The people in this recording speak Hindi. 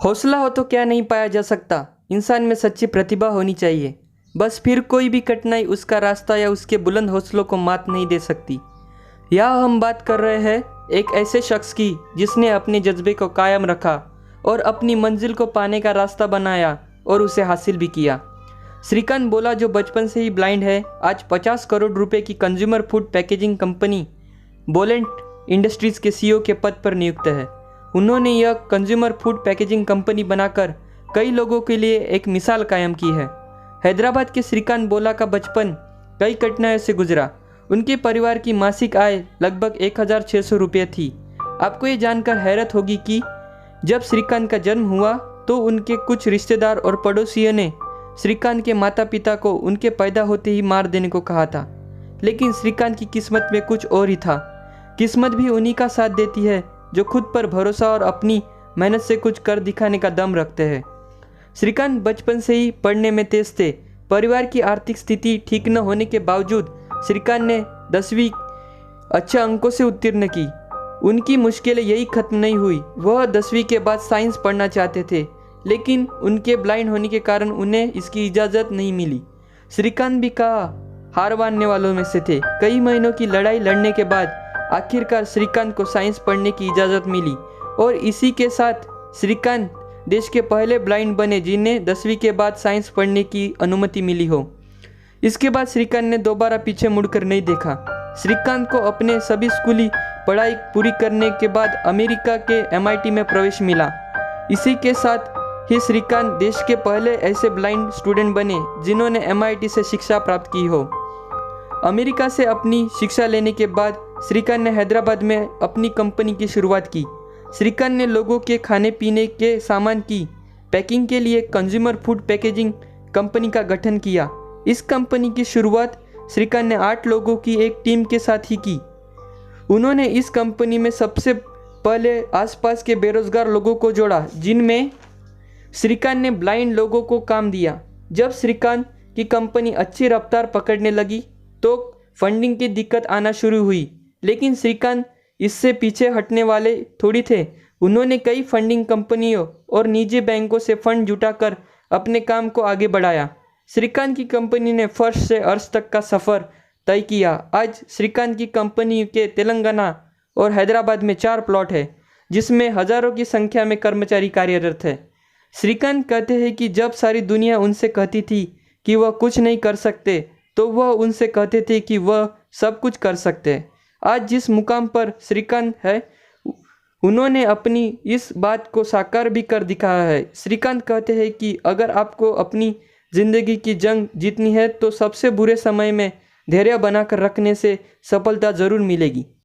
हौसला हो तो क्या नहीं पाया जा सकता। इंसान में सच्ची प्रतिभा होनी चाहिए। बस फिर कोई भी कठिनाई उसका रास्ता या उसके बुलंद हौसलों को मात नहीं दे सकती। यहाँ हम बात कर रहे हैं एक ऐसे शख्स की जिसने अपने जज्बे को कायम रखा और अपनी मंजिल को पाने का रास्ता बनाया और उसे हासिल भी किया। श्रीकांत बोला, जो बचपन से ही ब्लाइंड है, आज 50 करोड़ रुपए की consumer food packaging company Bollant industries CEO सीईओ के पद पर नियुक्त है। उन्होंने यह कंज्यूमर फूड पैकेजिंग कंपनी बनाकर कई लोगों के लिए एक मिसाल कायम की है। हैदराबाद के श्रीकांत बोला का बचपन कई कठिनाइयों से गुजरा। उनके परिवार की मासिक आय लगभग 1600 रुपये थी। आपको ये जानकर हैरत होगी कि जब श्रीकांत का जन्म हुआ तो उनके कुछ रिश्तेदार और पड़ोसियों ने श्रीकांत के माता पिता को उनके पैदा होते ही मार देने को कहा था। लेकिन श्रीकांत की किस्मत में कुछ और ही था। किस्मत भी उन्हीं का साथ देती है जो खुद पर भरोसा और अपनी मेहनत से कुछ कर दिखाने का दम रखते हैं। श्रीकांत बचपन से ही पढ़ने में तेज थे। परिवार की आर्थिक स्थिति ठीक न होने के बावजूद श्रीकांत ने 10वीं अच्छे अंकों से उत्तीर्ण की। उनकी मुश्किलें यही खत्म नहीं हुई। वह 10वीं के बाद साइंस पढ़ना चाहते थे, लेकिन उनके ब्लाइंड होने के कारण उन्हें इसकी इजाज़त नहीं मिली। श्रीकांत भी कहा हार मानने वालों में से थे। कई महीनों की लड़ाई लड़ने के बाद आखिरकार श्रीकांत को साइंस पढ़ने की इजाज़त मिली और इसी के साथ श्रीकांत देश के पहले ब्लाइंड बने जिन्हें 10वीं के बाद साइंस पढ़ने की अनुमति मिली हो। इसके बाद श्रीकांत ने दोबारा पीछे मुड़कर नहीं देखा। श्रीकांत को अपने सभी स्कूली पढ़ाई पूरी करने के बाद अमेरिका के MIT में प्रवेश मिला। इसी के साथ ही श्रीकांत देश के पहले ऐसे ब्लाइंड स्टूडेंट बने जिन्होंने MIT से शिक्षा प्राप्त की हो। अमेरिका से अपनी शिक्षा लेने के बाद श्रीकांत ने हैदराबाद में अपनी कंपनी की शुरुआत की। श्रीकांत ने लोगों के खाने पीने के सामान की पैकिंग के लिए कंज्यूमर फूड पैकेजिंग कंपनी का गठन किया। इस कंपनी की शुरुआत श्रीकांत ने 8 लोगों की एक टीम के साथ ही की। उन्होंने इस कंपनी में सबसे पहले आसपास के बेरोजगार लोगों को जोड़ा, जिनमें श्रीकांत ने ब्लाइंड लोगों को काम दिया। जब श्रीकांत की कंपनी अच्छी रफ्तार पकड़ने लगी तो फंडिंग की दिक्कत आना शुरू हुई, लेकिन श्रीकांत इससे पीछे हटने वाले थोड़ी थे। उन्होंने कई फंडिंग कंपनियों और निजी बैंकों से फंड जुटाकर अपने काम को आगे बढ़ाया। श्रीकांत की कंपनी ने फर्श से अर्श तक का सफ़र तय किया। आज श्रीकांत की कंपनी के तेलंगाना और हैदराबाद में 4 प्लॉट है, जिसमें हज़ारों की संख्या में कर्मचारी कार्यरत है। श्रीकांत कहते हैं कि जब सारी दुनिया उनसे कहती थी कि वह कुछ नहीं कर सकते, तो वह उनसे कहते थे कि वह सब कुछ कर सकते हैं। आज जिस मुकाम पर श्रीकांत है, उन्होंने अपनी इस बात को साकार भी कर दिखाया है। श्रीकांत कहते हैं कि अगर आपको अपनी ज़िंदगी की जंग जीतनी है तो सबसे बुरे समय में धैर्य बनाकर रखने से सफलता ज़रूर मिलेगी।